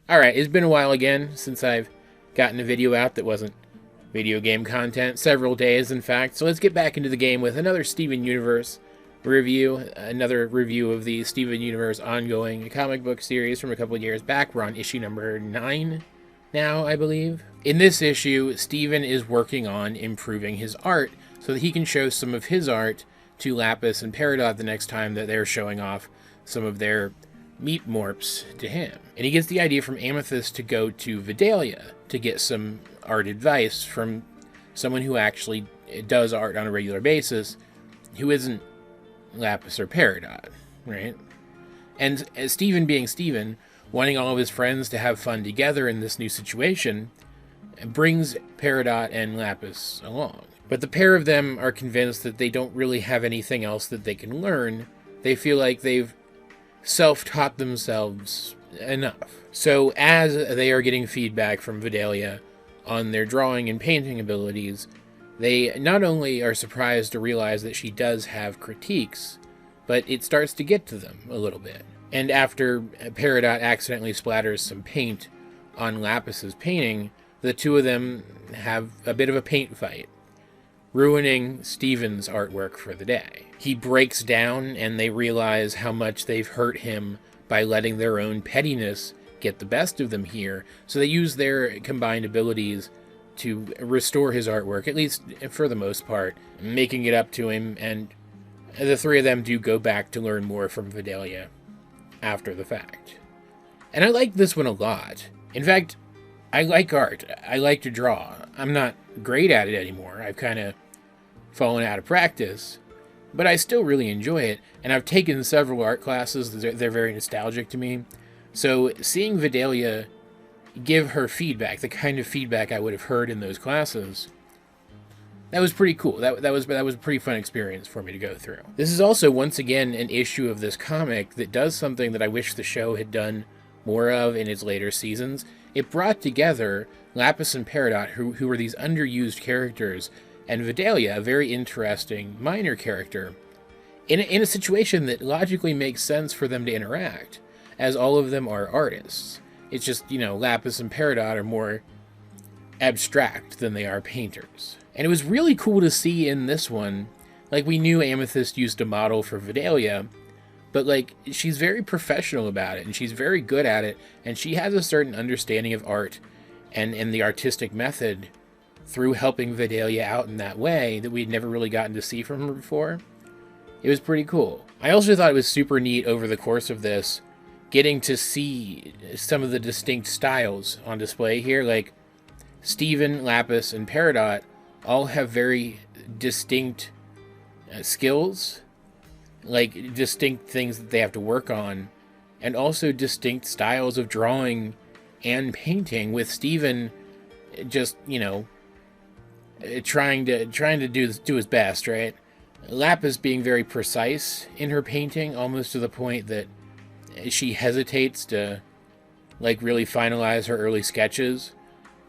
Alright, it's been a while again since I've gotten a video out that wasn't video game content. Several days, in fact. So let's get back into the game with another Steven Universe review. Another review of the Steven Universe ongoing comic book series from a couple of years back. We're on issue number 9 now, I believe. In this issue, Steven is working on improving his art so that he can show some of his art to Lapis and Peridot the next time that they're showing off some of their meat morphs to him. And he gets the idea from Amethyst to go to Vidalia to get some art advice from someone who actually does art on a regular basis, who isn't Lapis or Peridot, right? And Steven being Steven, wanting all of his friends to have fun together in this new situation, brings Peridot and Lapis along. But the pair of them are convinced that they don't really have anything else that they can learn. They feel like they've self-taught themselves enough. So as they are getting feedback from Vidalia on their drawing and painting abilities, they not only are surprised to realize that she does have critiques, but it starts to get to them a little bit. And after Peridot accidentally splatters some paint on Lapis's painting, the two of them have a bit of a paint fight, ruining Steven's artwork for the day. He breaks down and they realize how much they've hurt him by letting their own pettiness get the best of them here, so they use their combined abilities to restore his artwork, at least for the most part, making it up to him, and the three of them do go back to learn more from Vidalia after the fact. And I like this one a lot. In fact, I like art. I like to draw. I'm not great at it anymore. I've kind of fallen out of practice, but I still really enjoy it, and I've taken several art classes. They're very nostalgic to me. So seeing Vidalia give her feedback, the kind of feedback I would have heard in those classes, that was pretty cool. That was a pretty fun experience for me to go through. This is also, once again, an issue of this comic that does something that I wish the show had done more of in its later seasons. It brought together Lapis and Peridot, who were these underused characters, and Vidalia, a very interesting minor character, in a situation that logically makes sense for them to interact, as all of them are artists. It's just, Lapis and Peridot are more abstract than they are painters. And it was really cool to see in this one, we knew Amethyst used a model for Vidalia, but she's very professional about it, and she's very good at it, and she has a certain understanding of art and the artistic method through helping Vidalia out in that way that we'd never really gotten to see from her before. It was pretty cool. I also thought it was super neat over the course of this, getting to see some of the distinct styles on display here. Steven, Lapis, and Peridot all have very distinct skills, distinct things that they have to work on, and also distinct styles of drawing and painting, with Steven just, trying to do his best, right? Lapis being very precise in her painting, almost to the point that she hesitates to really finalize her early sketches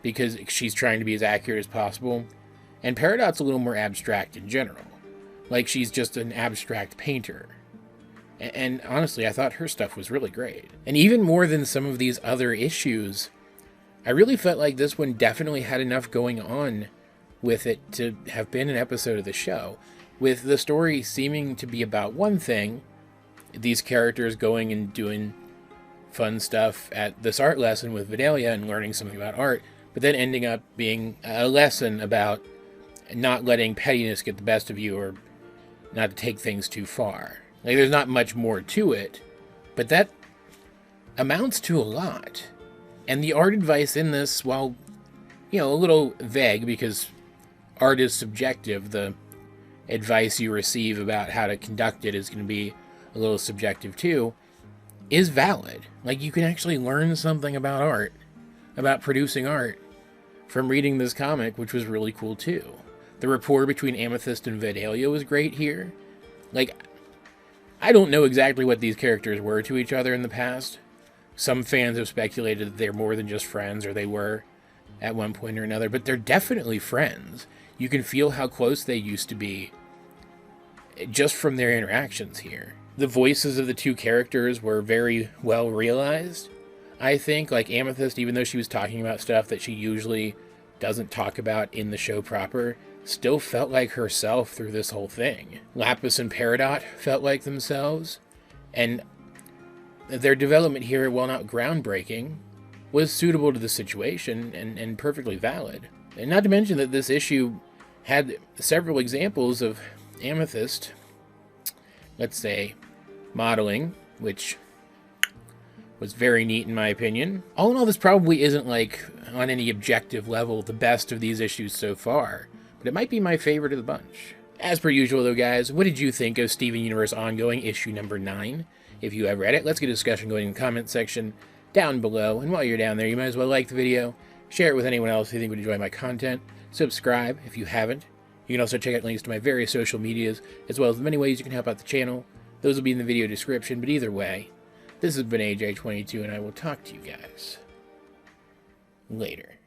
because she's trying to be as accurate as possible. And Peridot's a little more abstract in general. She's just an abstract painter. And honestly, I thought her stuff was really great. And even more than some of these other issues, I really felt like this one definitely had enough going on with it to have been an episode of the show, with the story seeming to be about one thing, these characters going and doing fun stuff at this art lesson with Vidalia and learning something about art, but then ending up being a lesson about not letting pettiness get the best of you, or not to take things too far. There's not much more to it, but that amounts to a lot. And the art advice in this, while, a little vague, because art is subjective, the advice you receive about how to conduct it is going to be a little subjective too, is valid. You can actually learn something about art, about producing art, from reading this comic, which was really cool too. The rapport between Amethyst and Vidalia was great here. I don't know exactly what these characters were to each other in the past. Some fans have speculated that they're more than just friends, or they were at one point or another, but they're definitely friends. You can feel how close they used to be just from their interactions here. The voices of the two characters were very well realized. I think, like Amethyst, even though she was talking about stuff that she usually doesn't talk about in the show proper, still felt like herself through this whole thing. Lapis and Peridot felt like themselves, and their development here, while not groundbreaking, was suitable to the situation and perfectly valid. And not to mention that this issue had several examples of Amethyst, let's say, modeling, which was very neat in my opinion. All in all, this probably isn't, like, on any objective level, the best of these issues so far, but it might be my favorite of the bunch. As per usual though, guys, what did you think of Steven Universe Ongoing issue number 9? If you have read it, let's get a discussion going in the comment section down below, and while you're down there, you might as well like the video, share it with anyone else who you think would enjoy my content, subscribe if you haven't. You can also check out links to my various social medias, as well as the many ways you can help out the channel. Those will be in the video description, but either way, this has been AJ22, and I will talk to you guys later.